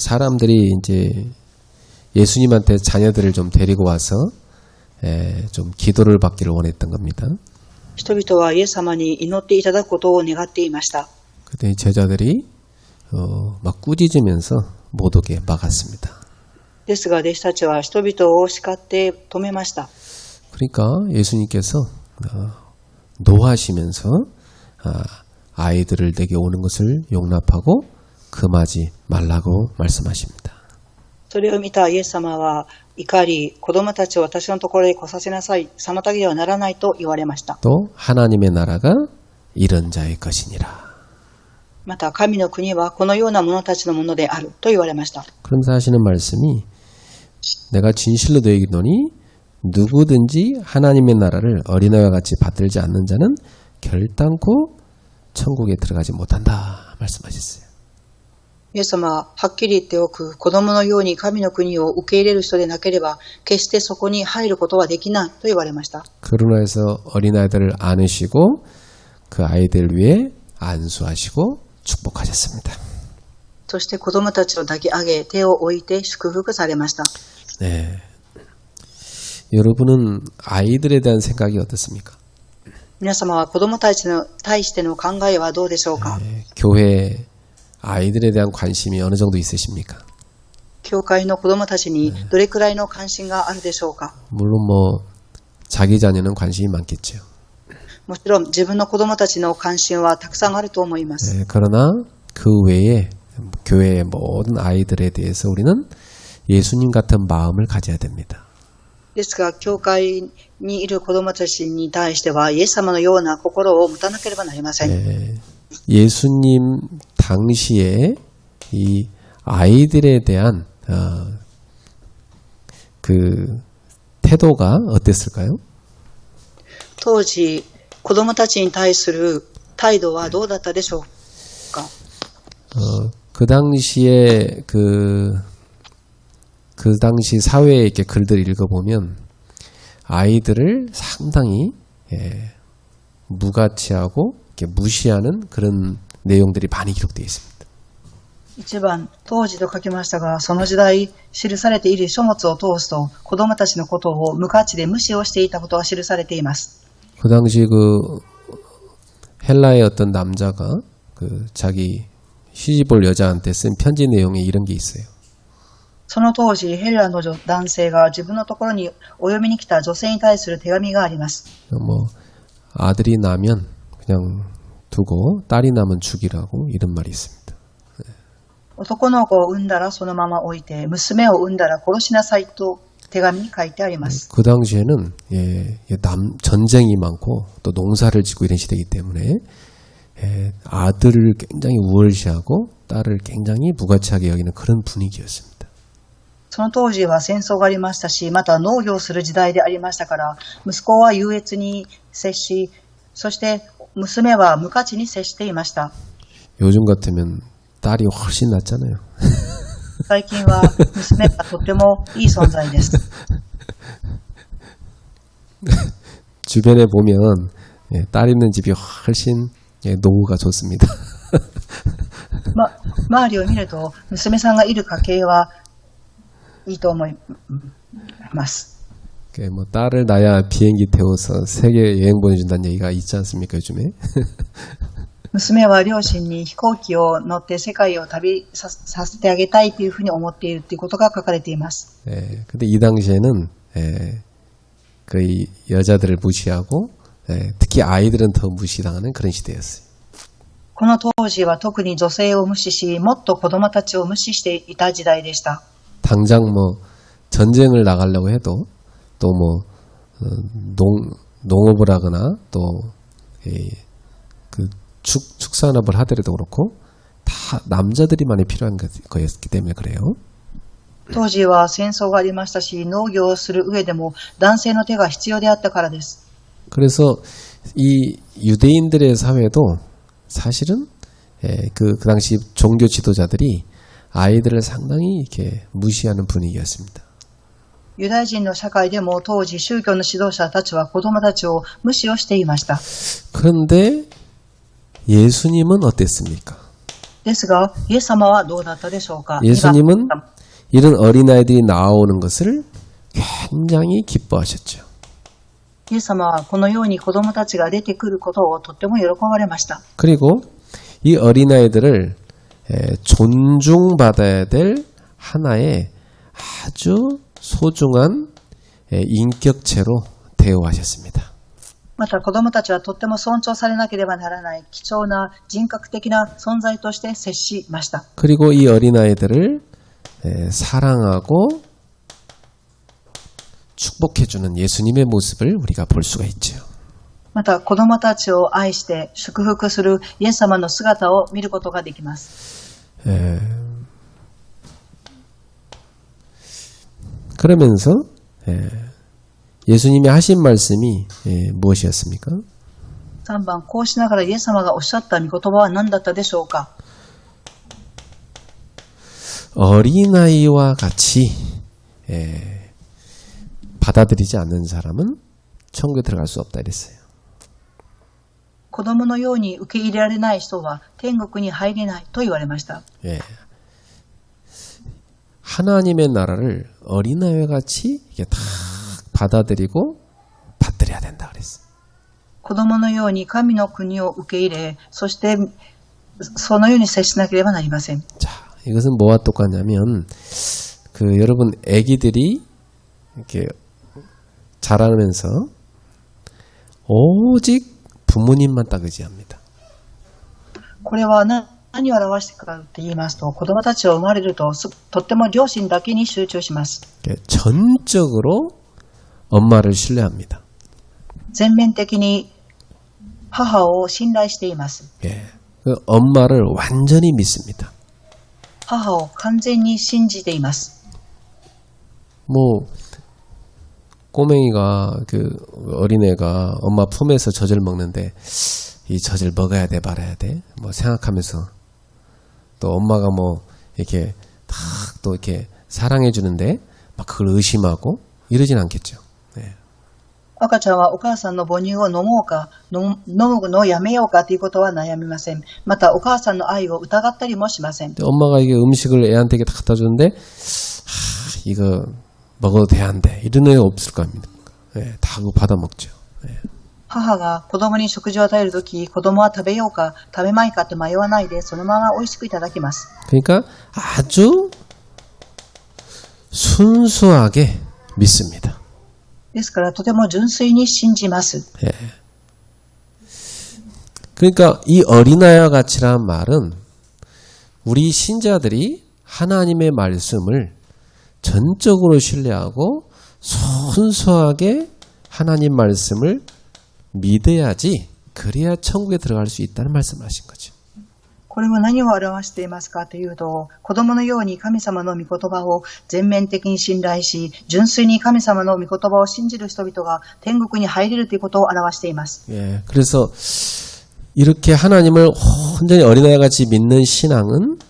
사람들이 이제 예수님한테 자녀들을 좀 데리고 와서 좀 기도를 받기를 원했던 겁니다. 人々はイエス様に祈っていただくことを願っていました。 그때 제자들이 막 꾸짖으면서 못 오게 막았습니다. ですが弟子たちは人々を叱って止めました。 그러니까 예수님께서 노하시면서 아이들을 내게 오는 것을 용납하고 금하지 말라고 말씀하십니다. それを見たイエス様は怒り、子供たちを私のところへ来させなさい、妨げはならないと言われました。 또 하나님의 나라가 이런 자의 것이니라. また神の国はこのような者たちのものであると言われました。 그러면서 하시는 말씀이 내가 진실로 너에게 이르노니 누구든지 하나님의 나라를 어린아이와 같이 받들지 않는 자는 결단코 천국에 들어가지 못한다 말씀하셨어요. イエス様ははっきり言っておく、子供のように神の国を受け入れる人でなければ決してそこに入ることはできないと言われました。 그러나 해서 어린아이들을 안으시고 그 아이들 위에 안수하시고 축복하셨습니다. そして子供たちを抱き上げ、手を置いて祝福されました。 네. 여러분은 아이들에 대한 생각이 어떻습니까? 皆様は子供たちに対しての考えはどうでしょうか。 교회 아이들에 대한 관심이 어느 정도 있으십니까? 教会の子供たちにどれくらいの関心があるでしょうか。 물론 뭐 자기 자녀는 관심이 많겠죠. もちろん自分の子供たちの関心はたくさんあると思います。 그러나 그 외에 교회의 모든 아이들에 대해서 우리는 예수님 같은 마음을 가져야 됩니다. ですが、教会にいる子供たちに対してはイエス様のような心を持たなければなりません。 예수님 당시에 이 아이들에 대한 그 태도가 어땠을까요? 当時、子供たちに対する態度はどうだったでしょうか。 그 당시에 그 당시 사회의 이렇게 글들을 읽어보면 아이들을 상당히 무가치하고 이렇게 무시하는 그런 내용들이 많이 기록되어 있습니다. 一番当時と書きましたが、その時代記されている書物を通すと子供たちのことを無価値で無視をしていたことが記されています。 그 당시 그 헬라의 어떤 남자가 그 자기 시집올 여자한테 쓴 편지 내용에 이런 게 있어요. その当時ヘラの男性が自分のところにお読みに来た女性に対する手紙があります。 뭐 아들이 나면 그냥 두고 딸이 나면 죽이라고 이런 말이 있습니다. 男の子を産んだらそのまま置いて、娘を産んだら殺しなさいと手紙に書いてあります。 그 당시에는 전쟁이 많고 또 농사를 짓고 이런 시대이기 때문에 아들을 굉장히 우월시하고 딸을 굉장히 무가치하게 여기는 그런 분위기였습니다. その当時は戦争がありましたし、また農業をする時代でありましたから、息子は優越に接し、そして娘は無価値に接していました。 요즘 같으면 딸이 훨씬 낫잖아요. 最近は娘がとてもいい存在です。 주변에 보면 딸 있는 집이 훨씬 노후가 좋습니다. 周りを見ると娘さんがいる家系はいいと思います。 뭐 딸을 낳아야 비행기 태워서 세계 여행 보내준다는 얘기가 있지 않습니까 요즘에? 娘は両親に飛行機を乗って世界を旅させてあげたいというふうに思っているということが書かれています。 근데 이 당시에는 그 여자들을 무시하고 특히 아이들은 더 무시당하는 그런 시대였어요. この当時は特に女性を無視し、もっと子供たちを無視していた時代でした。 당장 뭐 전쟁을 나가려고 해도 또 뭐 농업을 하거나 또 그 축산업을 하더라도 그렇고 다 남자들이 많이 필요한 거였기 때문에 그래요. 当時は戦争がありましたし、農業をする上でも男性の手が必要であったからです。 그래서 이 유대인들의 사회도 사실은 그 당시 종교 지도자들이 아이들을 상당히 이렇게 무시하는 분위기였습니다. ユダヤ人の社会でも当時宗教の指導者たちは子供たちを無視をしていました。 그런데 예수님은 어땠습니까? ですが、イエス様はどうだったでしょうか。 예수님은 이런 어린아이들이 나오는 것을 굉장히 기뻐하셨죠. イエス様はこのように子供たちが出てくることをとっても喜ばれました。 그리고 이 어린아이들을 존중받아야 될 하나의 아주 소중한 인격체로 대우하셨습니다. また子供たちはとっても尊重されなければならない貴重な人格的な存在として接しました。 그리고 이 어린아이들을 사랑하고 축복해주는 예수님의 모습을 우리가 볼 수가 있죠. また子供たちを愛して祝福するイエス様の姿を見ることができます。 그러면서 예수님이 하신 말씀이 무엇이었습니까? 3番、こうしながらイエス様がおっしゃった御言葉は何だったでしょうか。 어린아이와 같이 받아들이지 않는 사람은 천국에 들어갈 수 없다 이랬어요. 子供のように受け入れられない人は天国に入れないと言われました。 하나님의 나라를 어린아이와 같이 이게 다 받아들이고 받들여야 된다 그랬어요. 子供のように神の国を受け入れ、そしてそのように接しなければなりません。 자, 이것은 뭐와 똑같냐면 여러분 아기들이 이렇게 자라면서 오직 부모님만 딱 의지합니다. これは何を表しているかと言いますと、子供たちを生まれるととっても両親だけに集中します。 전적으로 엄마를 신뢰합니다. 全面的に母を信頼しています。 엄마를 완전히 믿습니다. 母を完全に信じています。 뭐 꼬맹이가 어린애가 엄마 품에서 젖을 먹는데 이 젖을 먹어야 돼 말아야 돼 뭐 생각하면서 또 엄마가 뭐 이렇게 딱 또 이렇게 사랑해 주는데 막 그걸 의심하고 이러진 않겠죠. 赤ちゃんはお母さんの母乳を飲もうか、飲むのをやめようかということは悩みません。またお母さんの愛を疑ったりもしません。 엄마가 이게 음식을 애한테 다 갖다 주는데 이거 먹어도 돼 안 돼 이런 애 없을 겁니다. 다 그거 받아 먹죠. 母が子供に食事を与えるとき、子供は食べようか食べまいかと迷わないでそのまま美味しくいただきます。 그러니까 아주 순수하게 믿습니다. ですからとても純粋に信じます。 그러니까 이 어린아이와 같이란 말은 우리 신자들이 하나님의 말씀을 전적으로 신뢰하고 순수하게 하나님 말씀을 믿어야지 그래야 천국에 들어갈 수 있다는 말씀을 하신 거죠. これは何を表していますかというと、子供のように神様の御言葉を全面的に信頼し、純粋に神様の御言葉を信じる人々が天国に入れるということを表しています。 그래서 이렇게 하나님을 온전히 어린아이 같이 믿는 신앙은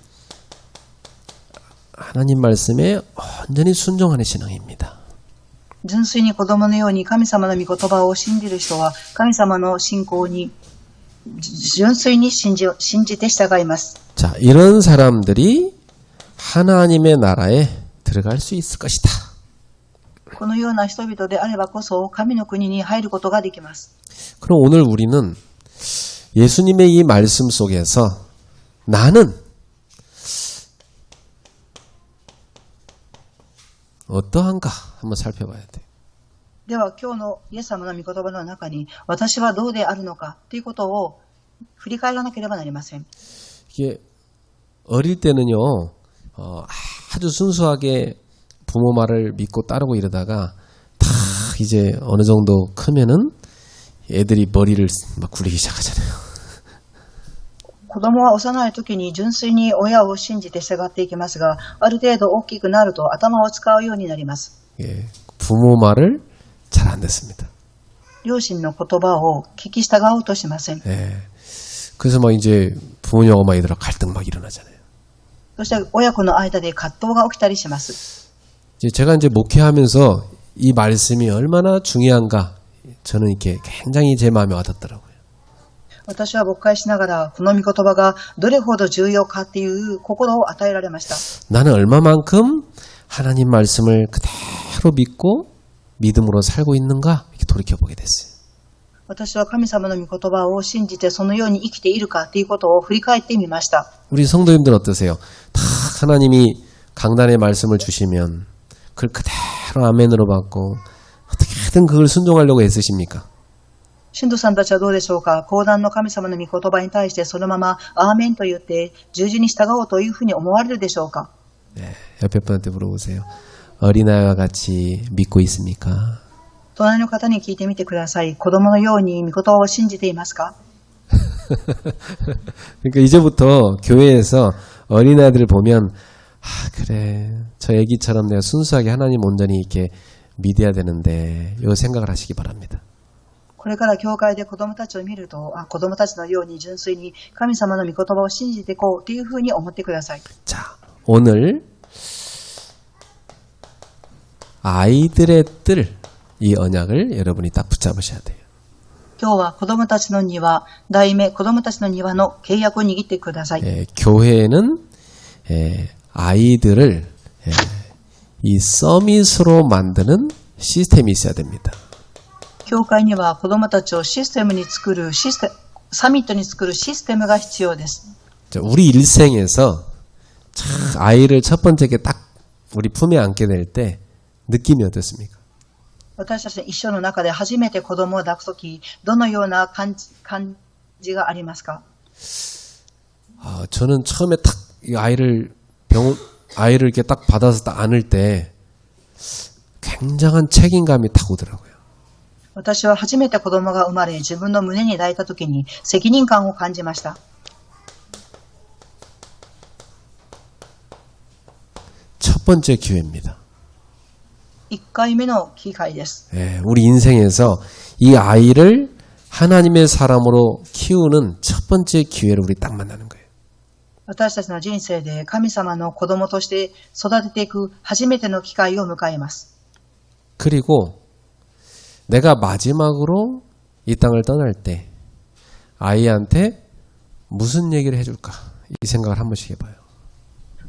하나님 말씀에 온전히 순종하는 신앙입니다. 純粋に子供のように神様の御言葉を信じる人は神様の信仰に純粋に信じて従います。 자, 이런 사람들이 하나님의 나라에 들어갈 수 있을 것이다. このような人々であればこそ神の国に入ることができます。 그럼 오늘 우리는 예수님의 이 말씀 속에서 나는 어떠한가 한번 살펴봐야 돼. では今日のイエス様の御言葉の中に私はどうであるのかということを振り返らなければなりません。 이게 어릴 때는요, 아주 순수하게 부모 말을 믿고 따르고 이러다가 다 이제 어느 정도 크면은 애들이 머리를 막 굴리기 시작하잖아요. 子供は幼い時に純粋に親を信じて従っていきますが、ある程度大きくなると頭を使うようになります。 부모 말을 잘 안 듣습니다. 両親の言葉を聞き従おうとしません。 그래서 막 이제 부모님하고 막 이들아 갈등 막 일어나잖아요. そして親子の間で葛藤が起きたりします。 제가 이제 목회하면서 이 말씀이 얼마나 중요한가 저는 이렇게 굉장히 제 마음에 와닿더라고요. 私は牧会しながら、この御言葉がどれほど重要かっていう心を与えられました。 나는 얼마만큼 하나님 말씀을 그대로 믿고 믿음으로 살고 있는가 이렇게 돌이켜보게 됐어요. 私は神様の御言葉を信じてそのように生きているかということを振り返ってみました。 우리 성도님들 어떠세요? 다 하나님이 강단의 말씀을 주시면 그걸 그대로 아멘으로 받고 어떻게든 그걸 순종하려고 애쓰십니까? 信徒さんたちはどうでしょうか。講談の神様の御言葉に対してそのままアーメンと言って十字に従おうというふうに思われるでしょうか。 네, 옆에 분한테 물어보세요. 어린아이와 같이 믿고 있습니까? 隣の方に聞いてみてください。子供のように御言葉を信じていますか。 그러니까 이제부터 교회에서 어린아이들을 보면 그래 저 애기처럼 내가 순수하게 하나님 온전히 이렇게 믿어야 되는데 이 생각을 하시기 바랍니다. これから教会で子供たちを見ると、子供たちのように純粋に神様の御言葉を信じていこうというふうに思ってください。 자, 오늘 아이들의 뜰 이 언약을 여러분이 딱 붙잡으셔야 돼요. 今日は子供たちの庭、題名子供たちの庭の契約を握ってください。 교회는 아이들을 이 서밋으로 만드는 시스템이 있어야 됩니다. 教会には子供たちをサミットに作るシステムが必要です。 우리 일생에서 아이를 첫 번째 딱 우리 품에 안게 될 때 느낌이 어떻습니까? 私たちの一生の中で初めて子供を抱くとき、どのような感じがありますか？ 저는 처음에 딱 이 아이를 이렇게 딱 받아서 딱 안을 때 굉장한 책임감이 딱 오더라고요. 私は初めて子供が生まれ、自分の胸に抱いたときに責任感を感じました。 첫 번째 기회입니다. 1回目の機会です。 우리 인생에서 이 아이를 하나님의 사람으로 키우는 첫 번째 기회를 우리 딱 만나는 거예요. 私たちの人生で神様の子供として育てていく初めての機会を迎えます。 그리고 내가 마지막으로 이 땅을 떠날 때 아이한테 무슨 얘기를 해줄까 이 생각을 한 번씩 해봐요.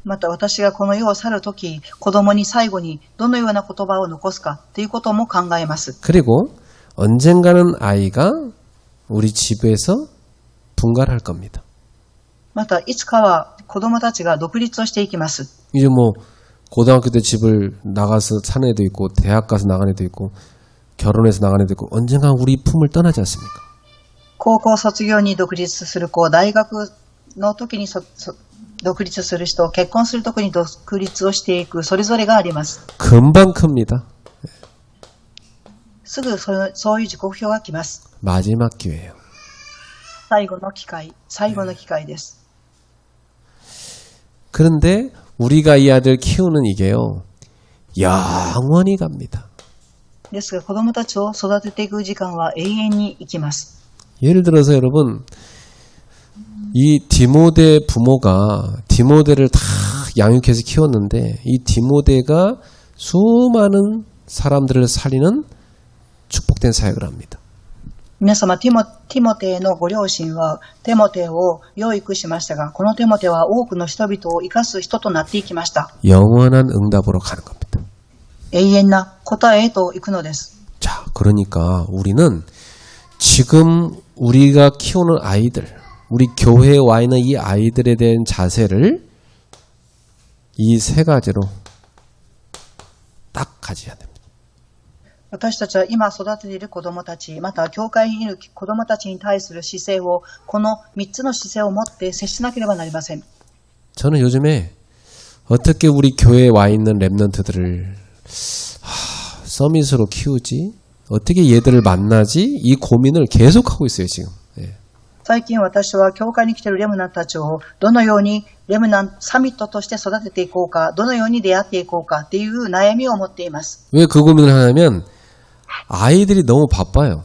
また私がこの世を去るとき、子供に最後にどのような言葉を残すかということも考えます。 그리고 언젠가는 아이가 우리 집에서 분가를 할 겁니다. またいつかは子供たちが独立をしていきます。 이제 뭐 고등학교 때 집을 나가서 사는 애도 있고 대학 가서 나간 애도 있고 결혼해서 나간 애도 있고 언젠가 우리 품을 떠나지 않습니까? 高校卒業に独立する子、大学の時に独立する人、結婚する時に独立をしていく、それぞれがあります。 금방 큽니다. すぐそういう時刻表が来ます。 마지막 기회예요. 最後の機会です。 그런데 우리가 이 아들 키우는 이게요. 영원히 갑니다. ですが子供たちを育てていく時間は永遠に生きます。 예를 들어서 여러분 이 디모데 부모가 디모데를 다 양육해서 키웠는데 이 디모데가 수많은 사람들을 살리는 축복된 사역을 합니다. 皆様、ティモテのご両親はテモテを養育しましたが、このテモテは多くの人々を生かす人となっていきました。 영원한 응답으로 가는 겁니다. 永遠な答えへと行くのです。 자, 그러니까 우리는 지금 우리가 키우는 아이들, 우리 교회에 와 있는 이 아이들에 대한 자세를 이 세 가지로 딱 가져야 됩니다. 私たちは今育てている子供たち、また教会にいる子供たちに対する姿勢を、この3つの姿勢を持って接しなければなりません。 저는 요즘에 어떻게 우리 교회에 와 있는 랩런트들을 서밋으로 키우지? 어떻게 얘들을 만나지? 이 고민을 계속하고 있어요, 지금. 예. 最近私は教会に来ているレムナントたちをどのようにサミットとして育てていこうか、どのように出会っていこうかっていう悩みを持っています。 왜 그 고민을 하냐면 아이들이 너무 바빠요.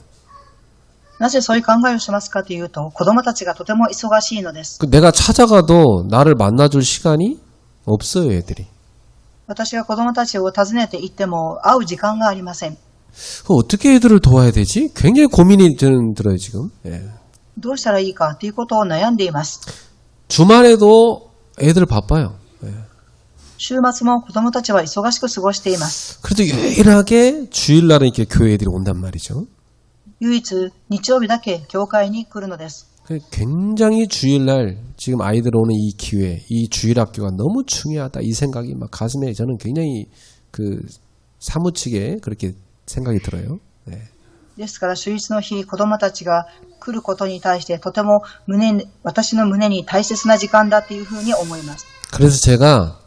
なぜそういう考えをしますかというと、子供たちがとても忙しいのです。 내가 찾아가도 나를 만나줄 시간이 없어요, 애들이. 私が子供たちを訪ねて行っても会う時間がありません。 어떻게 애들을 도와야 되지? 굉장히 고민이 저는 들어요, 지금. 예. どうしたらいいかということを悩んでいます。 주말에도 애들 바빠요. 예. 週末も子供たちは忙しく過ごしています。 그래도 유일하게 주일날은 이렇게 교회 애들이 온단 말이죠. 唯一、日曜日だけ教会に来るのです。 굉장히 주일날 지금 아이들 오는 이 기회, 이 주일학교가 너무 중요하다 이 생각이 막 가슴에 저는 굉장히 그 사무치게 그렇게 생각이 들어요. 네. ですから、週一の日、子供たちが来ることに対してとても私の胸に大切な時間だというふうに思います。 그래서 제가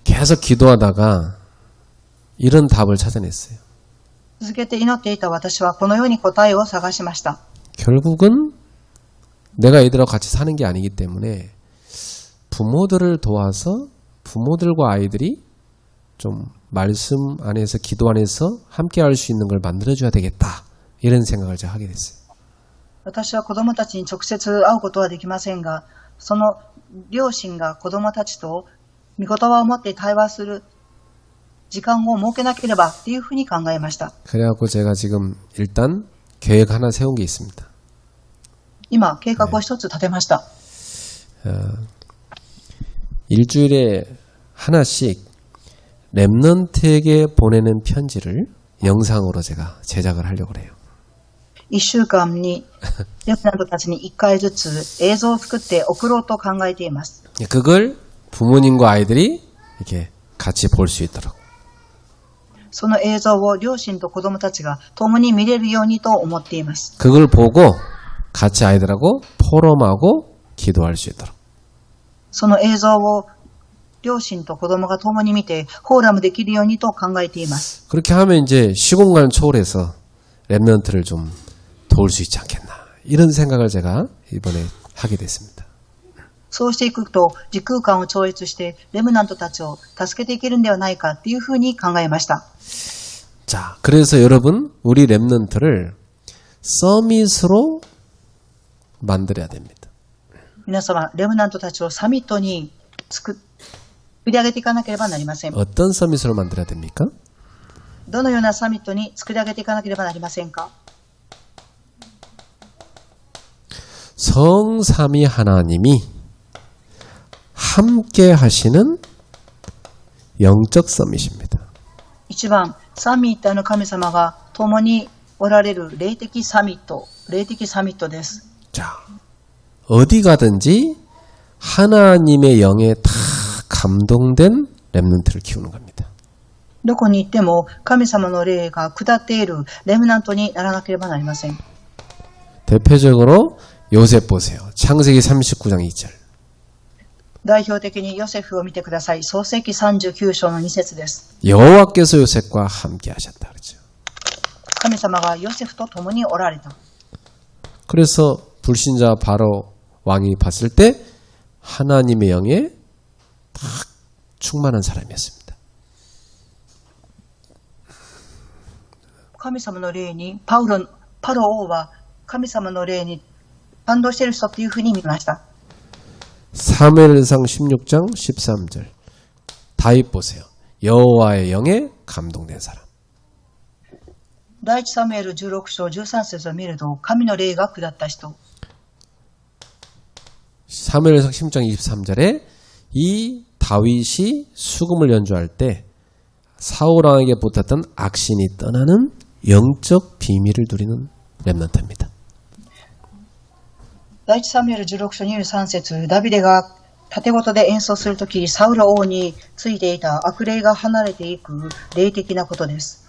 계속 기도하다가 이런 답을 찾아냈어요. 続けて祈っていた私はこのように答えを探しました。 결국은 내가 애들하고 같이 사는 게 아니기 때문에 부모들을 도와서 부모들과 아이들이 좀 말씀 안에서 기도 안에서 함께 할 수 있는 걸 만들어줘야 되겠다. 이런 생각을 제가 하게 됐어요. 私は子供たちに直接会うことはできませんが、その両親が子供たちと御言葉を持って対話する時間を設けなければっていうふうに考えました。 그래갖고 제가 지금 일단 계획 하나 세운 게 있습니다. 今、計画を一つ立てました。 일주일에 하나씩 랩넌트에게 보내는 편지를 영상으로 제가 제작을 하려고 그래요. 一週間にレムナントたちに一回ずつ映像を作って送ろうと考えています。 그걸 부모님과 아이들이 이렇게 같이 볼 수 있도록. その映像を両親と子供たちが共に見れるようにと思っています。 그걸 보고 같이 아이들하고 포럼하고 기도할 수 있도록. その映像を両親と子供が共に見てフォーラムできるようにと考えています。 그렇게 하면 이제 시공간을 초월해서 랩넌트를 좀 도울 수 있지 않겠나. 이런 생각을 제가 이번에 하게 됐습니다. そうしていくと時空間を超越してレムナントたちを助けていけるんではないかっていうふうに考えました。 자, 그래서 여러분 우리 랩넌트를 서밋으로 만들어야 됩니다. 皆様、レムナントたちをサミットに作り上げていかなければなりません。 어떤 서밋으로 만들어야 됩니까? どのようなサミットに作り上げていかなければなりませんか？ 성삼위 하나님이 함께 하시는 영적 서밋입니다. 一番、三位一体の神様が共におられる霊的サミットです。 자, 어디 가든지 하나님의 영에 다 감동된 랩넌트를 키우는 겁니다. どこに行っても神様の霊が下っているレムナントにならなければなりません。 대표적으로 요셉 보세요. 창세기 39장 2절. 代表的にヨセフを見てください。創世記39章の2節です。 여호와께서 요셉과 함께 하셨다 그러죠. 神様がヨセフと共におられた。 그래서 불신자 바로 왕이 봤을 때 하나님의 영에 딱 충만한 사람이었습니다. 神様の霊にパロ王は神様の霊に感動している人っていうふうに見ました。 사무엘상 16장 13절. 다윗 보세요. 여호와의 영에 감동된 사람. 第一サムエル16章13節を見ると神の霊が下った人。 사무엘상 16장 23절에 이 다윗이 수금을 연주할 때 사울왕에게 붙었던 악신이 떠나는 영적 비밀을 누리는 렘넌트입니다. 第一サムエル16章23節、ダビデが盾事で演奏するとき、サウル王についていた悪霊が離れていく霊的なことです。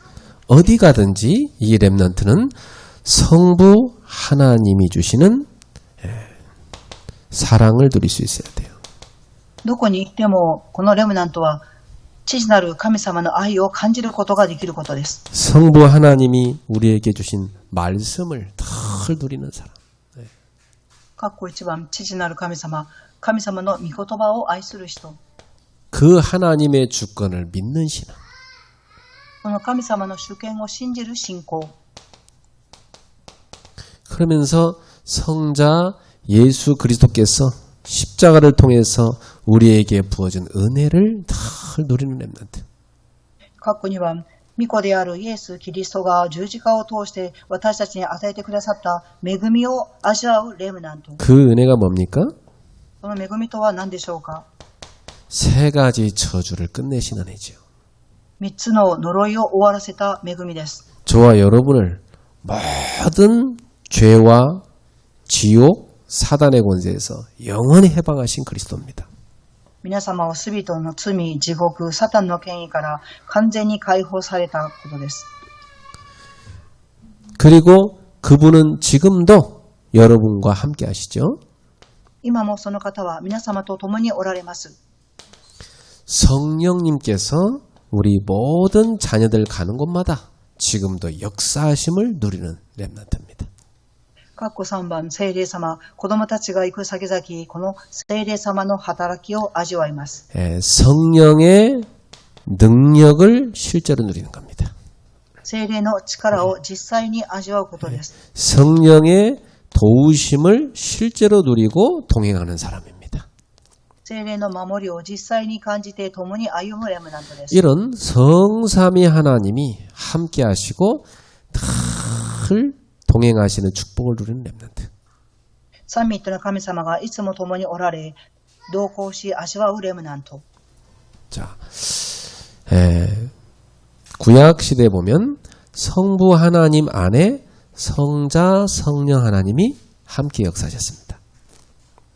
어디 가든지 이 렘넌트는 성부 하나님이 주시는 사랑을 누릴 수 있어야 돼요. どこに行っても、このレムナントは、父なる神様の愛を感じることができることです。 성부 하나님이 우리에게 주신 말씀을 덜 누리는 사람. 括弧1番、父なる神様、神様の御言葉を愛する人。 그 하나님의 주권을 믿는 신앙. この神様の主権を信じる信仰。 그러면서 성자 예수 그리스도께서 십자가를 통해서 우리에게 부어준 은혜를 다 누리는 렘넌트. 括弧2番、御子であるイエス・キリストが十字架を通して私たちに与えてくださった恵みを味わうレムナント。 그 은혜가 뭡니까? その恵みとは何でしょうか。 세 가지 저주를 끝내신 은혜지요. 三つの呪いを終わらせた恵みです。 저와 여러분을 모든 죄와 지옥, 사단의 권세에서 영원히 해방하신 그리스도입니다. 皆様をすべての罪、地獄、サタンの権威から完全に解放されたことです。 그리고 그분은 지금도 여러분과 함께 하시죠. 今もその方は皆様と共におられます。 성령님께서 우리 모든 자녀들 가는 곳마다 지금도 역사하심을 누리는 렘넌트입니다. 括弧3番、聖霊様、子供たちが行く先々、この聖霊様の働きを味わいます。 성령의 능력을 실제로 누리는 겁니다. 聖霊の力を実際に味わうことです。 성령의 도우심을 실제로 누리고 동행하는 사람입니다. 聖霊の守りを実際に感じて共に歩むレムナントです。 이런 성삼위 하나님이 함께 하시고 늘 동행하시는 축복을 누리는 렘넌트. サミットの神様がいつも共におられ、同行し味わうレムナント。 자, 구약 시대에 보면 성부 하나님 안에 성자 성령 하나님이 함께 역사하셨습니다.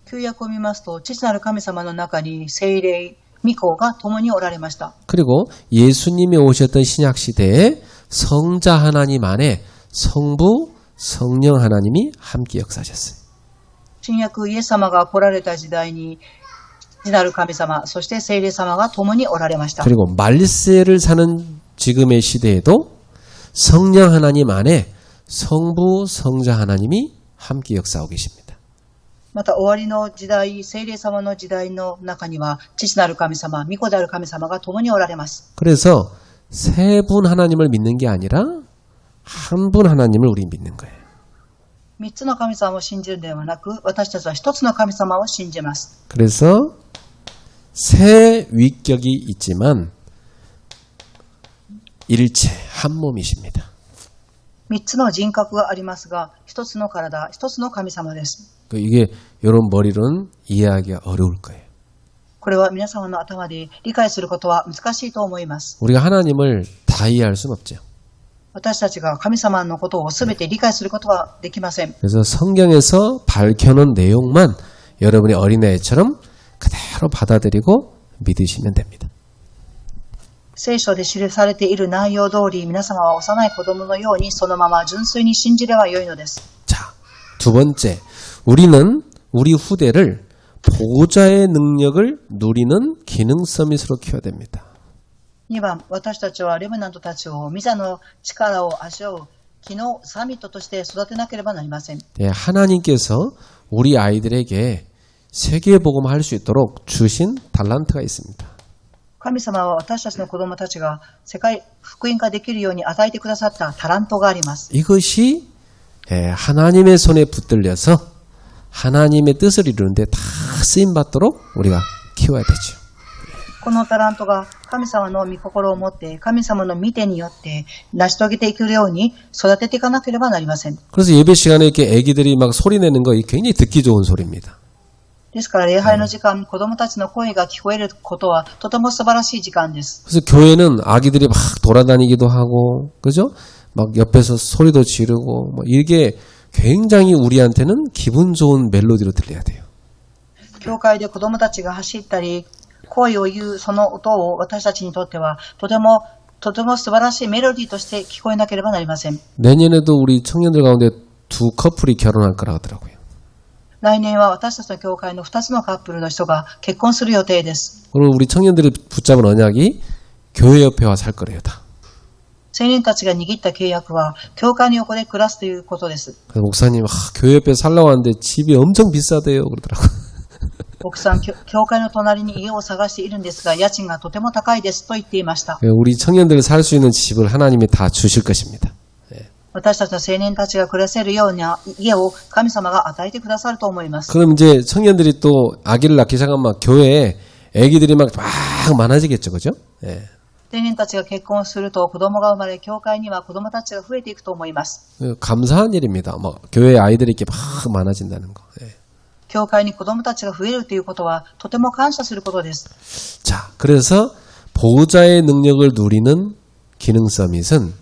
旧約を見ますと、父なる神様の中に聖霊、御子が共におられました。 그리고 예수님이 오셨던 신약 시대에 성자 하나님 안에 성부 성령 하나님이 함께 역사하셨어요. 新約イエス様が来られた時代に、父なる神様、そして聖霊様が共におられました。 그리고 말세를 사는 지금의 시대에도 성령 하나님 안에 성부 성자 하나님이 함께 역사하고 계십니다. また終わりの時代、聖霊様の時代の中には、父なる神様、御子である神様が共におられます。 그래서 세 분 하나님을 믿는 게 아니라 한 분 하나님을 우리 믿는 거예요. 三つの神様を信じるのではなく、私たちは一つの神様を信じます。 그래서 세 위격이 있지만 일체 한 몸이십니다. 三つの人格がありますが、一つの体、一つの神様です。 이게 이런 머리로는 이해하기가 어려울 거예요. これは皆様の頭で理解することは難しいと思います。 우리가 하나님을 다 이해할 수는 없죠. 私たちが神様のことをすべて理解することはできません。 그래서 성경에서 밝혀놓은 내용만 여러분이 어린아이처럼 그대로 받아들이고 믿으시면 됩니다. 聖書で記されている内容通り、皆様は幼い子供のようにそのまま純粋に信じればよいのです。 자, 두 번째, 우리는 우리 후대를 보좌의 능력을 누리는 기능 서밋으로 키워야 됩니다. 2番、私たちはレムナントたちを御座の力を味わう機能サミットとして育てなければなりません。 네, 하나님께서 우리 아이들에게 세계복음 할 수 있도록 주신 달란트가 있습니다. 神様は私たちの子供たちが世界福音化できるように与えてくださったタラントがあります。 이것이 하나님의 손에 붙들려서 하나님의 뜻을 이루는데 다 쓰임받도록 우리가 키워야 되죠. このタラントが神様の御心を持って神様の御手によって成し遂げていくように育てていかなければなりません。 그래서 예배 시간에 이렇게 애기들이 막 소리 내는 거 굉장히 듣기 좋은 소리입니다. ですから礼拝の時間、子供たちの声が聞こえることはとても素晴らしい時間です。 그래서 교회는 아기들이 막 돌아다니기도 하고, 그죠? 막 옆에서 소리도 지르고, 뭐 이게 굉장히 우리한테는 기분 좋은 멜로디로 들려야 돼요. 教会で子供たちが走ったり、声を言うその音を私たちにとってはとても素晴らしいメロディーとして聞こえなければなりません。 내년에도 우리 청년들 가운데 두 커플이 결혼할 거라 하더라고요. 来年は私たちの教会の2つのカップルの人が結婚する予定です。 그리고 우리 청년들이 붙잡은 언약이 교회 옆에 와 살 거래요, 다. 青年たちが握った契約は教会の横で暮らすということです。 그래서 목사님, 교회 옆에 살라고 하는데 집이 엄청 비싸대요, 그러더라고요. 奥さん、教会の隣に家を探しているんですが、家賃がとても高いですと言っていました。 우리 청년들 살 수 있는 집을 하나님이 다 주실 것입니다. 私たちの青年たちが暮らせるような家を神様が与えてくださると思います。 그럼 이제 청년들이 또 아기를 낳기 시작하면 막 교회에 아기들이 막 많아지겠죠, 그죠? 예. 青年たちが結婚すると子供が生まれ、教会には子供たちが増えていくと思います。 감사한 일입니다. 막 교회에 아이들이 이렇게 막 많아진다는 거. 예. 教会に子供たちが増えるということはとても感謝することです。 자, 그래서 보호자의 능력을 누리는 기능 서밋은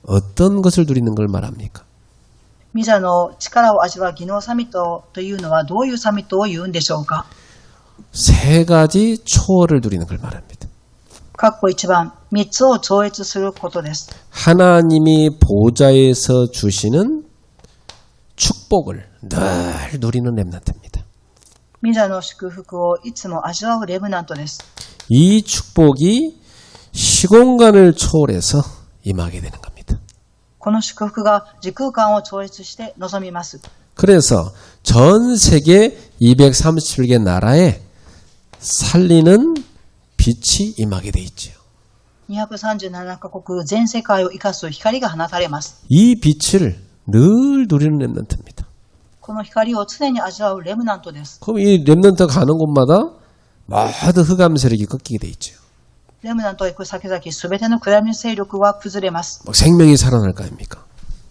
어떤 것을 누리는 걸 말합니까? ミザの力を味わう技能サミットというのはどういうサミットを言うんでしょうか。 세 가지 초월을 누리는 걸 말합니다. 括弧1番、3つを超越することです。 하나님이 보좌에서 주시는 축복을 늘 누리는 렘넌트입니다. ミザの祝福をいつも味わうレムナントです。 이 축복이 시공간을 초월해서 임하게 되는 겁니다. この祝福が時空間を超越して臨みます。 그래서 전 세계 237개 나라에 살리는 빛이 임하게 돼 있죠. 237カ国全世界を生かす光が放たれます。 이 빛을 늘 누리는 렘넌트입니다. この光を常に味わうレムナントです。 그럼 이 렘넌트가 가는 곳마다 모든 흑암 세력이 꺾이게 돼 있죠. レムナントへ行く先々すべての暗闇勢力は崩れます。 막 생명이 살아날 거 아닙니까?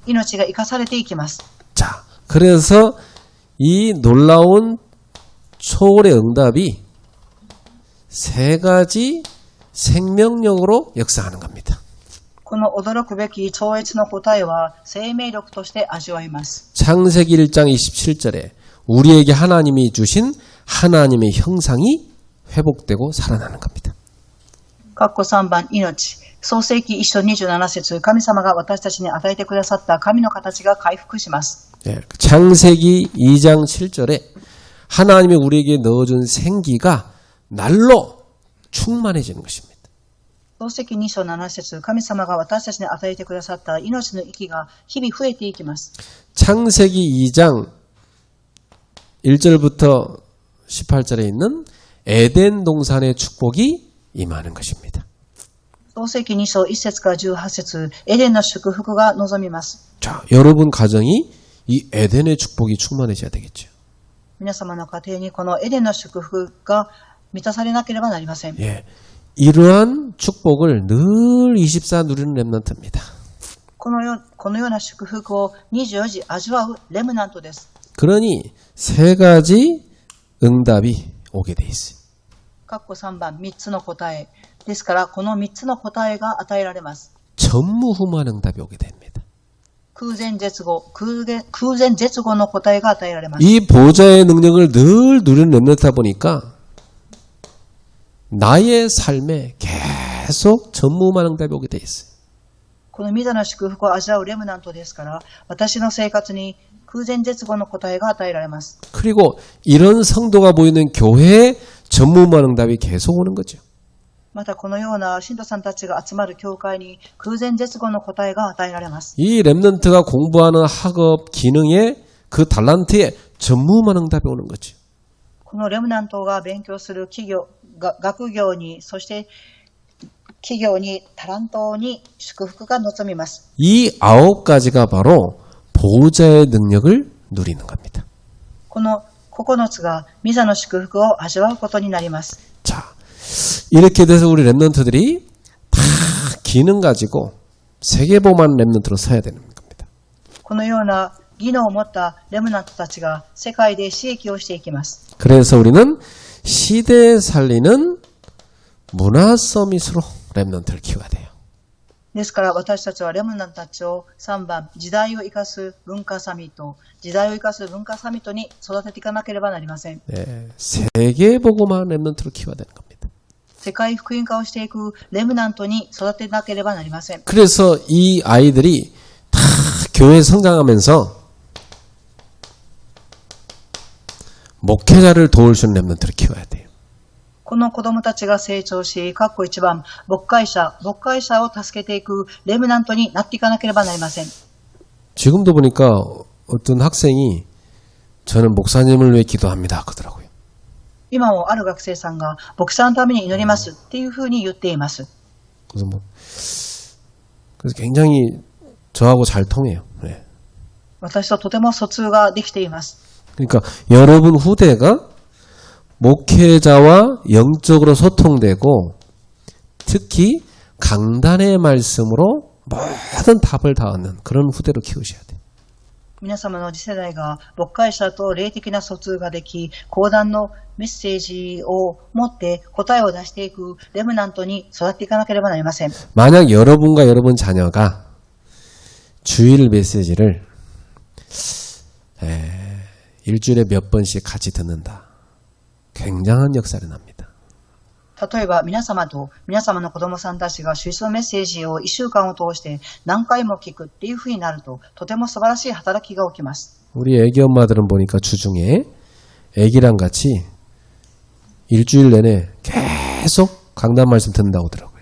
命が生かされていきます。 자, 그래서 이 놀라운 초월의 응답이 세 가지 생명력으로 역사하는 겁니다. この驚くべき超越の答えは生命力として味わいます。 창세기 1장 27절에 우리에게 하나님이 주신 하나님의 형상이 회복되고 살아나는 겁니다. 括弧3番、命。創世記1章27節、神様が私たちに与えてくださった神の形が回復します。 예, 창세기 2장 7절에 하나님이 우리에게 넣어준 생기가 날로 충만해지는 것입니다. 創世記2章7節、神様が私たちに与えてくださった命の息が日々増えていきます。 창세기 2장 1절부터 18절에 있는 에덴 동산의 축복이 임하는 것입니다. 創世記2章1節から18節、エデンの祝福が望みます。 자, 여러분 가정이 이 에덴의 축복이 충만해져야 되겠죠. 皆様の家庭にこのエデンの祝福が満たされなければなりません。 예, 이러한 축복을 늘 24 누리는 렘넌트입니다. このような祝福を24時味わうレムナントです。 그러니 세 가지 응답이 오게 돼 있어요. 括弧3番、3つの答え。ですから、この3つの答えが与えられます。 전무후무한 응답이 오게 됩니다. 空前絶後の答えが与えられます。 이 보좌의 능력을 늘 누리는 렘넌트다 보니까 나의 삶에 계속 전무후무한 응답이 오게 돼 있어요. この御座の祝福を味わうレムナントですから、私の生活に空前絶後の答えが与えられます。 그리고 이런 성도가 보이는 교회에 전무후무한 응답이 계속 오는 거죠. またこのような信徒さんたちが集まる教会に空前絶後の答えが与えられます。 이 렘넌트가 공부하는 학업 기능에 그 달란트에 전무후무한 응답이 오는 거죠. このレムナントが勉強する学業に、そして企業に、タラントに祝福が望みます。 이 9가지가 바로 보호자의 능력을 누리는 겁니다. この9つが御座の祝福を味わうことになります。 자, 이렇게 돼서 우리 렘넌트들이 다 기능 가지고 세계보만 렘넌트로 서야 되는 겁니다. このような技能を持ったレムナントたちが世界で刺激をしていきます。 그래서 우리는 시대에 살리는 문화 서밋으로 렘넌트를 키워야 돼요. ですから私たちはレムナントたちを3番、時代を生かす文化サミット、時代を生かす文化サミットに育てていかなければなりません。 네, 세계보고만 렘넌트로 키워야 되는 겁니다. 世界福音化をしていくレムナントに育てなければなりません。 그래서 이 아이들이 다 교회 성장하면서 목회자를 도울 수 있는 렘넌트를 키워야 돼요. この子供たちが成長し、括弧1番、牧会者を助けていくレムナントになっていかなければなりません。 지금도 보니까 어떤 학생이 저는 목사님을 위해 기도합니다 그러더라고요. 今もある学生さんが牧師さんのために祈りますっていうふうに言っています。 그래서 굉장히 저하고 잘 통해요. 네. 私ととても疎通ができています。 그러니까 여러분 후대가 목회자와 영적으로 소통되고 특히 강단의 말씀으로 모든 답을 다 얻는 그런 후대로 키우셔야 돼요. 皆様の次世代が牧会者と霊的な疎通ができ、講談のメッセージを持って答えを出していくレムナントに育っていかなければなりません。 만약 여러분과 여러분 자녀가 주일 메시지를 일주일에 몇 번씩 같이 듣는다. 굉장한 역사를 납니다. 例えば皆様と皆様の子供さんたちが主のメッセージを1週間を通して何回も聞くっていうふうになると、とても素晴らしい働きが起きます。 우리 애기 엄마들은 보니까 주중에 애기랑 같이 일주일 내내 계속 강단 말씀 듣는다고 하더라고요.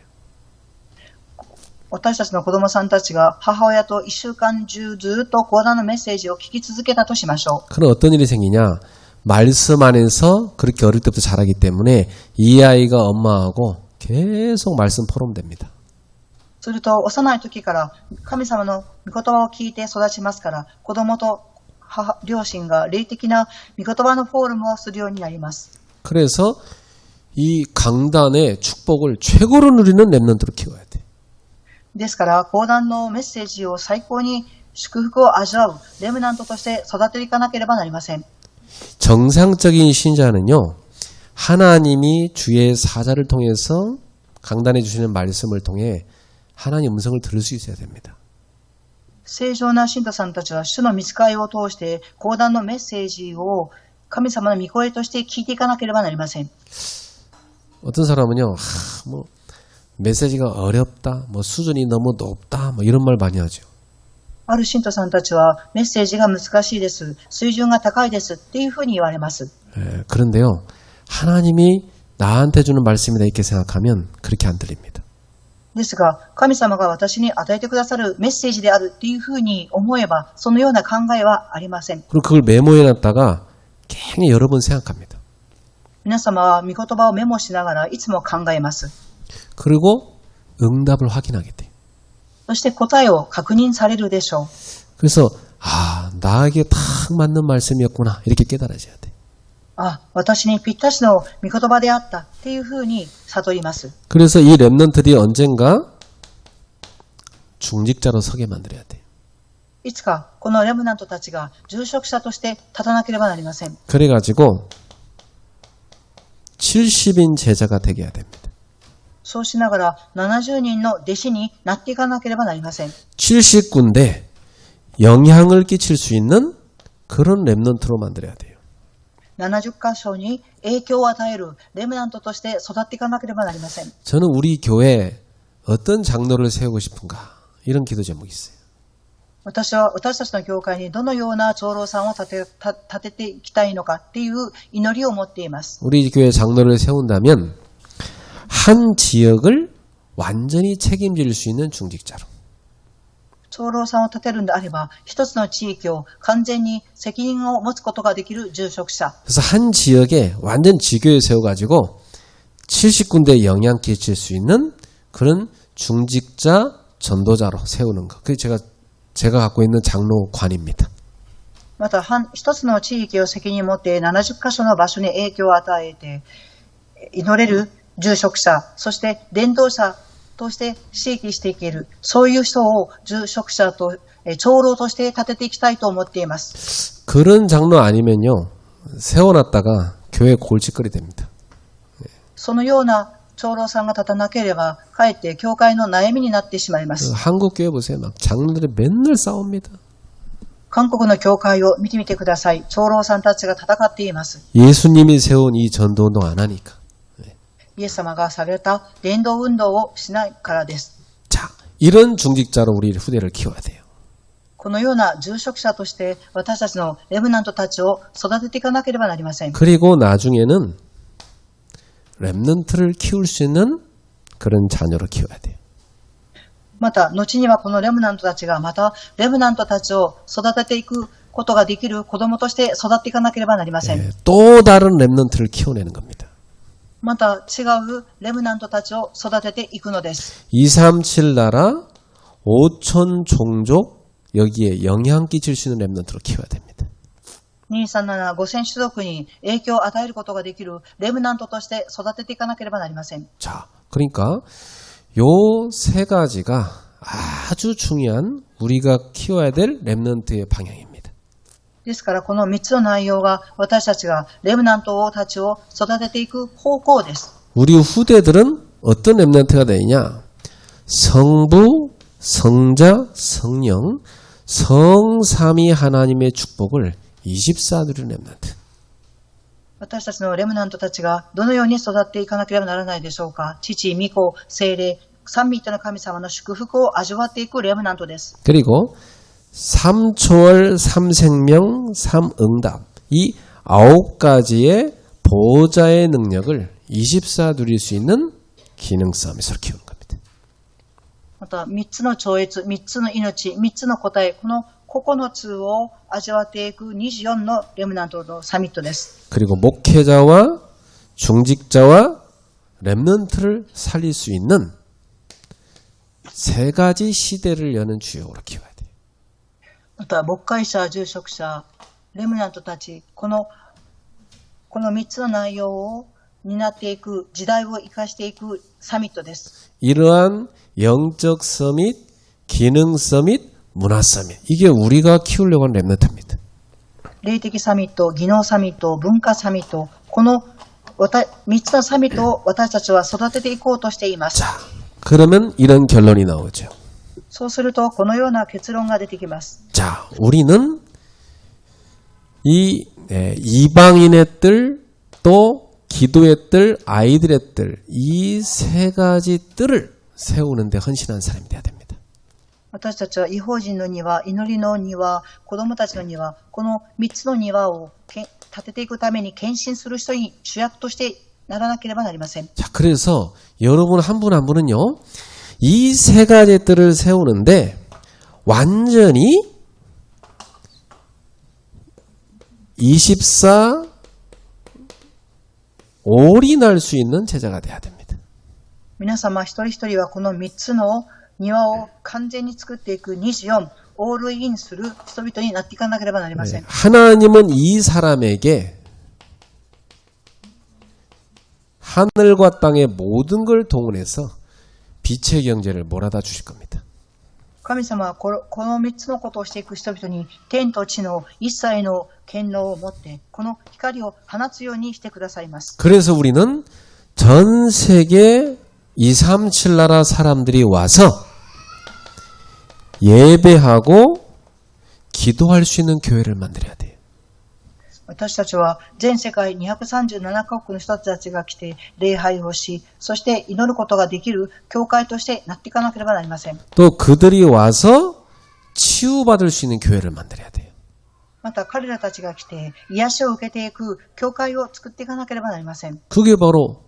私たちの子供さんたちが母親と1週間中ずっと講談のメッセージを聞き続けたとしましょう。 그럼 어떤 일이 생기냐? 말씀 안에서 그렇게 어릴 때부터 자라기 때문에 이 아이가 엄마하고 계속 말씀 포럼됩니다. すると幼い時から神様の御言葉を聞いて育ちますから、子供と両親が霊的な御言葉のフォーラムをするようになります。 그래서 이 강단의 축복을 최고로 누리는 랩런트로 키워야 돼. ですから講談のメッセージを最高に祝福を味わうレムナントとして育てていかなければなりません。 정상적인 신자는요, 하나님이 주의 사자를 통해서 강단해 주시는 말씀을 통해 하나님 음성을 들을 수 있어야 됩니다. 正常な信徒さんたちは主の御使いを通して講談のメッセージを神様の御声として聞いていかなければなりません。 어떤 사람은요, 메시지가 어렵다, 수준이 너무 높다, 이런 말 많이 하죠. ある信徒さんたちはメッセージが難しいです、水準が高いですっていうふうに言われます。 그런데요, 하나님이 나한테 주는 말씀이다 이렇게 생각하면 그렇게 안 들립니다. ですが神様が私に与えてくださるメッセージであるっていうふうに思えば、そのような考えはありません。 그리고 그걸 메모해놨다가 굉장히 여러 번 생각합니다. 皆様は御言葉をメモしながらいつも考えます。 그리고 응답을 확인하게 돼요. そして答えを確認されるでしょう。 그래서 나에게 딱 맞는 말씀이었구나 이렇게 깨달아져야 돼. 私にぴったしの御言葉であったっていうふうに悟ります。 그래서 이 렘넌트들이 언젠가 중직자로 서게 만들어야 돼요. いつかこのレムナントたちが住職者として立たなければなりません。 그래가지고 70인 제자가 되게 해야 됩니다. そうしながら70人の弟子になっていかなければなりません。 70군데 영향을 끼칠 수 있는 그런 렘넌트로 만들어야 돼요. 70箇所に影響を与えるレムナントとして育っていかなければなりません。 저는 우리 교회에 어떤 장로를 세우고 싶은가 이런 기도 제목이 있어요. 私たちの教会にどのような長老さんを立てていきたいのかっていう祈りを持っています。 우리 교회 장로를 세운다면 한 지역을 완전히 책임질 수 있는 중직자로. 長老さんを立てるんであれば、一つの地域を完全に責任を持つことができる住職者。 그래서 한 지역에 완전 지교에 세워가지고 70군데에 영향 끼칠 수 있는 그런 중직자 전도자로 세우는 것. 그게 제가 갖고 있는 장로관입니다. また、一つの地域を責任を持って70カ所の場所に影響を与えて、祈れる住職者、そして伝道者として刺激していける、そういう人を住職者と長老として立てていきたいと思っています。 그런 장로 아니면요, 세워놨다가 교회 골칫거리 됩니다. そのような長老さんが立たなければ、かえって教会の悩みになってしまいます。 한국 교회 보세요. 막 장로들이 맨날 싸웁니다. 韓国の教会を見てみてください。長老さんたちが戦っています。 예수님이 세운 이 전도운동 안 하니까. イエス様がされた伝道運動をしないからです。 자, 이런 중직자로 우리 후대를 키워야 돼요. このような住職者として私たちのレムナントたちを育てていかなければなりません。 그리고 나중에는 렘넌트를 키울 수 있는 그런 자녀로 키워야 돼요. また後にはこのレムナントたちがまたレムナントたちを育てていくことができる子供として育っていかなければなりません。 또 다른 렘넌트를 키워내는 겁니다. また違うレムナントたちを育てていくのです。 237 나라 5천 종족 여기에 영향 끼칠 수 있는 렘넌트로 키워야 됩니다. 237、5000種族に影響を与えることができるレムナントとして育てていかなければなりません。 자, 그러니까 요 세 가지가 아주 중요한 우리가 키워야 될 렘넌트의 방향입니다. ですから、この3つの内容が私たちがレムナントたちを育てていく方向です。 우리 후대들은 어떤 렘넌트가 되느냐? 성부, 성자, 성령, 성삼위 하나님의 축복을 24 누리는 렘넌트. 私たちのレムナントたちがどのように育っていかなければならないでしょうか。父、御子、聖霊、三位一体の神様の祝福を味わっていくレムナントです。 그리고 3초월, 3생명, 3응답 이 9가지의 보호자의 능력을 24 누릴 수 있는 기능 서밋으로 키우는 겁니다. また、3つの超越、3つの命、3つの答え、この9つを味わっていく24のレムナントのサミットです。 그리고 목회자와 중직자와 렘넌트를 살릴 수 있는 세 가지 시대를 여는 주역으로 키워야 돼요. また、牧会者、住職者、レムナントたち、この3つの内容を担っていく、時代を生かしていくサミットです。 이러한 영적 서밋, 기능 서밋, 문화 서밋 이게 우리가 키우려고 하는 렘넌트입니다. 霊的サミット、技能サミット、文化サミット、この3つのサミットを私たちは育てていこうとしています。 자, 그러면 이런 결론이 나오죠. そうすると、このような結論が出てきます。 자, 우리는 이 이방인의 뜰, 또 기도의 뜰, 아이들의 뜰, 이 세 가지 뜰을 세우는데 헌신한 사람이 돼야 됩니다. 私たちは異邦人の庭、祈りの庭、子供たちの庭、この3つの庭を建てていくために献身する人に主役としてならなければなりません。 자, 그래서 여러분 한 분 한 분은요, 이 세 가지 뜰을 세우는데 완전히 24 올인할 수 있는 제자가 돼야 됩니다. 皆様一人一人はこの3つの庭を完全に作っていく24オールインする人々になっていかなければなりません。 하나님은 이 사람에게 하늘과 땅의 모든 걸 동원해서 빛의 경제를 몰아다 주실 겁니다. 神様はこの3つのことをしていく人々に天と地の一切の権能を持ってこの光を放つようにしてくださいます。 그래서 우리는 전 세계 237 나라 사람들이 와서 예배하고 기도할 수 있는 교회를 만들어야 돼요. 私たちは全世界237カ国の人たちが来て礼拝をし、そして祈ることができる教会としてなっていかなければなりません。 또 그들이 와서 치유받을 수 있는 교회를 만들어야 돼요. また彼らたちが来て癒しを受けていく教会を作っていかなければなりません。 그게 바로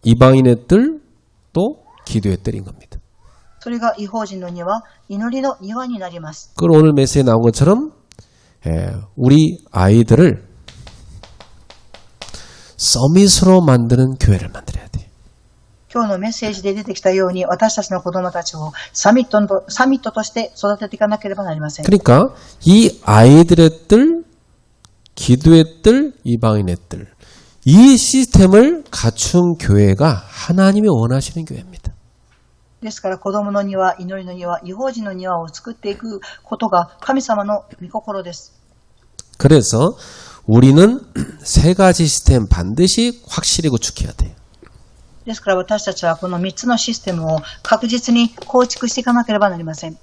이방인의 뜰, 또 기도의 뜰인 겁니다. それが異邦人の庭、祈りの庭になります。 그리고 오늘 메시지에 나온 것처럼 우리 아이들을 서밋으로 만드는 교회를 만들어야 돼요. 今日のメッセージで出てきたように私たちの子供たちをサミットとして育てていかなければなりません。 그러니까 이 아이들의 뜰, 기도의 뜰, 이방인의 뜰, 이 시스템을 갖춘 교회가 하나님이 원하시는 교회입니다. ですから子供の庭、祈りの庭、異邦人の庭を作っていくことが神様の御心です。 그래서 우리는 세 가지 시스템 반드시 확실히 구축해야 돼요. ですから私たちはこの3つのシステムを確実に構築していかなければなりません。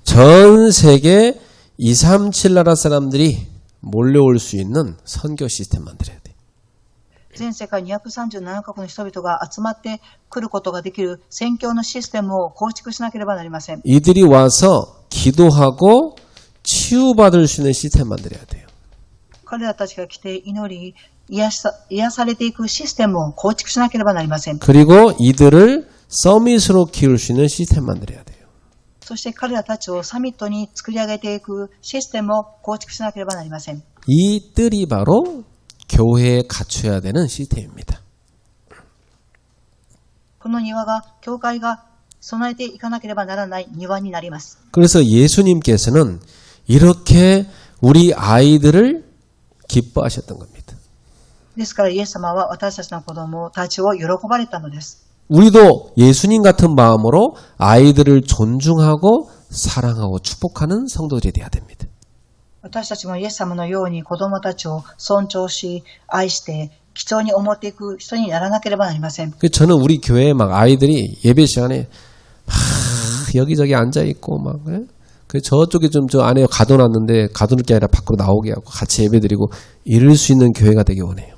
전 세계 237 나라 사람들이 몰려올 수 있는 선교 시스템 만들어야 돼요. 全世界237カ国の人々が集まってくることができる宣教のシステムを構築しなければなりません。 이들이 와서 기도하고 치유받을 수 있는 시스템 만들어야 돼요. 彼らたちが来て祈り、癒されていくシステムを構築しなければなりません。 그리고 이들을 서밋으로 키울 수 있는 시스템 만들어야 돼요. そして彼らたちをサミットに作り上げていくシステムを構築しなければなりません。 이 뜰이 바로 교회에 갖춰야 되는 시스템입니다. この庭が教会が備えていかなければならない庭になります。 그래서 예수님께서는 이렇게 우리 아이들을 기뻐하셨던 겁니다. ですからイエス様は私たちの子供たちを喜ばれたのです。 우리도 예수님 같은 마음으로 아이들을 존중하고 사랑하고 축복하는 성도들이 돼야 됩니다. 私たちもイエス様のように子供たちを尊重し、愛して、貴重に思っていく人にならなければなりません。 저는 우리 교회에 막 아이들이 예배 시간에 여기저기 앉아있고 막 그 저쪽에 좀 저 안에 가둬놨는데 가두는 게 아니라 밖으로 나오게 하고 같이 예배드리고 이럴 수 있는 교회가 되기 원해요.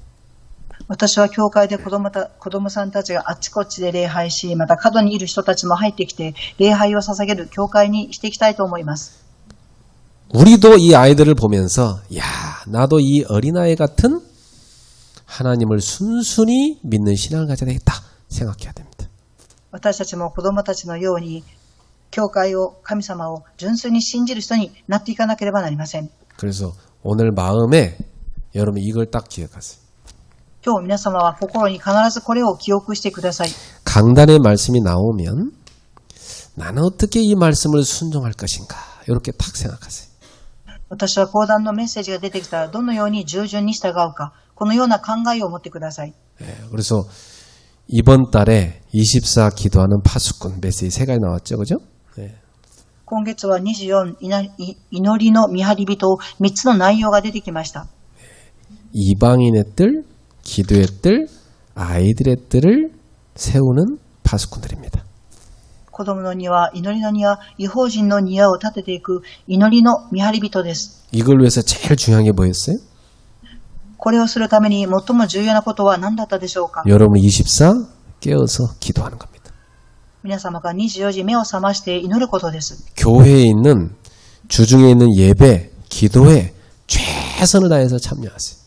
私は教会で子供さんたちがあっちこっちで礼拝し、また角にいる人たちも入ってきて礼拝を捧げる教会にしていきたいと思います。 우리도 이 아이들을 보면서 야 나도 이 어린아이 같은 하나님을 순순히 믿는 신앙을 가져야 되겠다 생각해야 됩니다. 私たちも子供たちのように教会を神様を純粋に信じる人になっていかなければなりません。 그래서 오늘 마음에 여러분 이걸 딱 기억하세요. 今日皆様は心に必ずこれを記憶してください。 강단의 말씀이 나오면 나는 어떻게 이 말씀을 순종할 것인가 이렇게 딱 생각하세요. 私は講談のメッセージが出てきたらどのように従順に従うか、このような考えを持ってください。 그래서 이번 달에 24 기도하는 파수꾼 메시지 3가지 나왔죠, 그죠? 今月は24祈りの見張り人3つの内容が出てきました。 이방인의 뜰, 기도의 뜰, 아이들의 뜰을 세우는 파수꾼들입니다. 子供の庭、祈りの庭、異邦人の庭を建てていく祈りの見張り人です。 이걸 위해서 제일 중요한 게 뭐였어요? これをするために最も重要なことは何だったでしょうか？ 여러분 24 깨어서 기도하는 겁니다. 皆様が24時目を覚まして祈ることです。 교회에 있는 주중에 있는 예배, 기도에 최선을 다해서 참여하세요.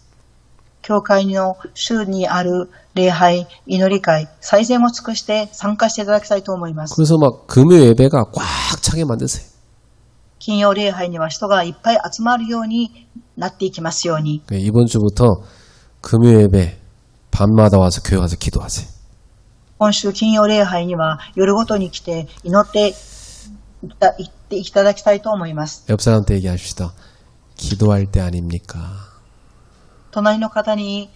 教会の週にある礼拝、祈り会、最善を尽くして参加していただきたいと思います。 그래서 막 금요 예배가 꽉 차게 만드세요. 金曜礼拝には人がいっぱい集まるようになっていきますように。 이번 주부터 금요 예배 밤마다 와서 교회 가서 기도하세요. 今週金曜礼拝には夜ごとに来て祈っていただきたいと思います。 옆 사람한테 얘기하십시다. 기도할 때 아닙니까? 隣の方に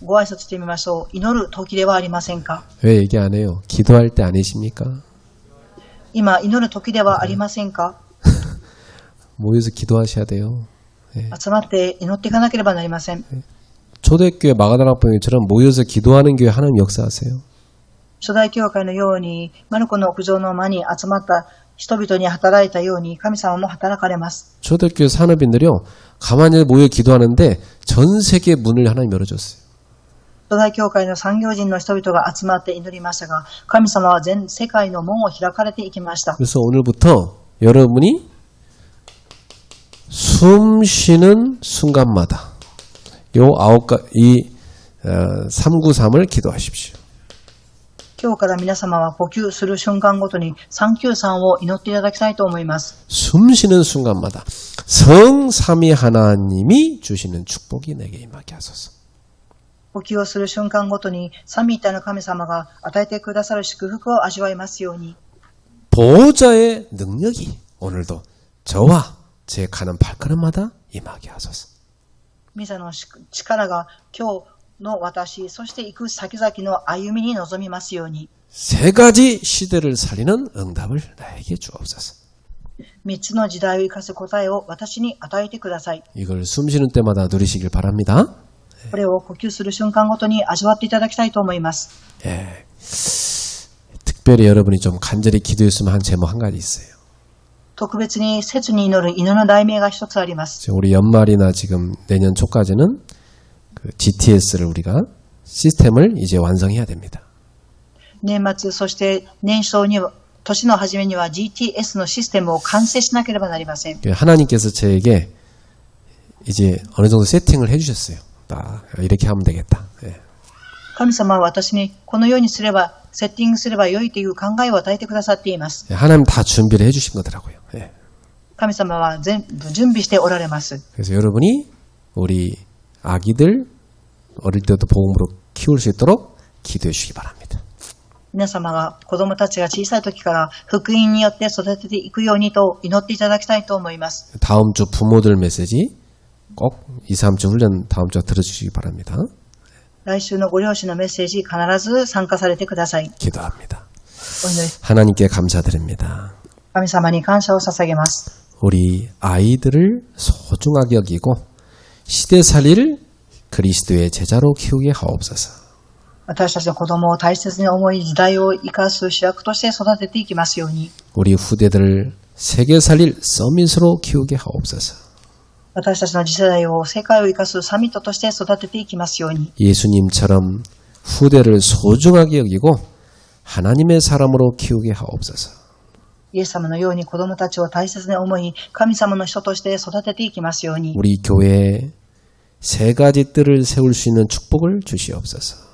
ご挨拶してみましょう。祈る時ではありませんか？ 왜 얘기 안 해요? 기도할 때 아니십니까? 今祈る時ではありませんか？ 모여서 기도하셔야 돼요. 集まって祈っていかなければなりません。 초대교회 마가다락방처럼 모여서 기도하는 교회 하나님 역사하세요. 初代教会のようにマルコの屋上の間に集まった人々に働いたように神様も働かれます。 초대교회 산업인들이요. 가만히 모여 기도하는데 전 세계 문을 하나님 열어줬어요. 初代教会の産業人の人々が集まって祈りましたが、神様は全世界の門を開かれていきました。 그래서 오늘부터 여러분이 숨 쉬는 순간마다 이 393을 기도하십시오. 今日から皆様は呼吸する瞬間ごとに393を祈っていただきたいと思います。 숨 쉬는 순간마다 성삼위 하나님이 주시는 축복이 내게 임하게 하소서. 呼吸をする瞬間ごとに三位一体の神様が与えてくださる祝福を味わいますように。 보호자의 능력이 오늘도 저와 제 가는 발걸음마다 임하게 하소서. 御座の力が今日の私、そして行く先々の歩みに臨みますように。 세 가지 시대를 살리는 응답을 나에게 주옵소서. 3つの時代を生かす答えを私に与えてください。 이걸 숨 쉬는 때마다 누리시길 바랍니다. これを呼吸する瞬間ごとに味わっていただきたいと思います。 예. 특별히 여러분이 좀 간절히 기도했으면 한 제목 한 가지 있어요. 特別に切に祈る祈りの題名が一つあります。 우리 연말이나 지금 내년 초까지는 그 GTS를 우리가 시스템을 이제 완성해야 됩니다. 年末、そして年初には、年の初めには GTS のシステムを完成しなければなりません。 하나님께서 저에게 이제 어느 정도 세팅을 해주셨어요. 딱 이렇게 하면 되겠다. 예. 神様は私にこのようにすれば、セッティングすれば良いという考えを与えてくださっています。 하나님 다 준비를 해주신 거더라고요. 예. 神様は全部準備しておられます。 그래서 여러분이 우리 아기들 어릴 때부터 복음으로 키울 수 있도록 기도해 주시기 바랍니다. 皆様が子供たちが小さい時から福音によって育てていくようにと祈っていただきたいと思います。 다음 주 부모들 메시지 꼭 2, 3주 훈련 다음 주에 들어주시기 바랍니다. 来週のご両親のメッセージ必ず参加されてください。 기도합니다. お祈り、 하나님께 감사드립니다. 神様に感謝を捧げます。 우리 아이들을 소중하게 여기고 시대살릴 그리스도의 제자로 키우게 하옵소서. 私たちの子供を大切に思い、時代を生かす主役として育てていきますように。 우리 후대들을 세계 살릴 서밋으로 키우게 하옵소서. 私たちの次世代を世界を生かすサミットとして育てていきますように。 예수님처럼 후대를 소중하게 여기고 하나님의 사람으로 키우게 하옵소서. イエス様のように子供たちを大切に思い、神様の人として育てていきますように。 우리 교회에 세 가지 뜰을 세울 수 있는 축복을 주시옵소서.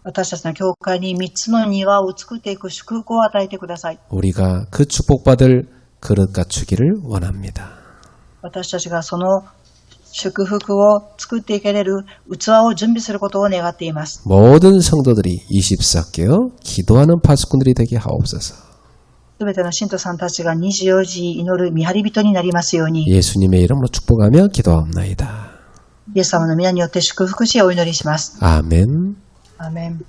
私たちの教会に3つの庭を作っていく祝福を与えてください。 우리가 그 축복받을 그릇 갖추기를 원합니다. 私たちがその祝福を作っていけれる器を準備することを願っています。 모든 성도들이 24개요 기도하는 파수꾼들이 되게 하옵소서. すべての信徒さんたちが24時祈る見張り人になりますように。 예수님의 이름으로 축복하며 기도하옵나이다. イエス様の皆によって祝福しお祈りします。 아멘. アーメン。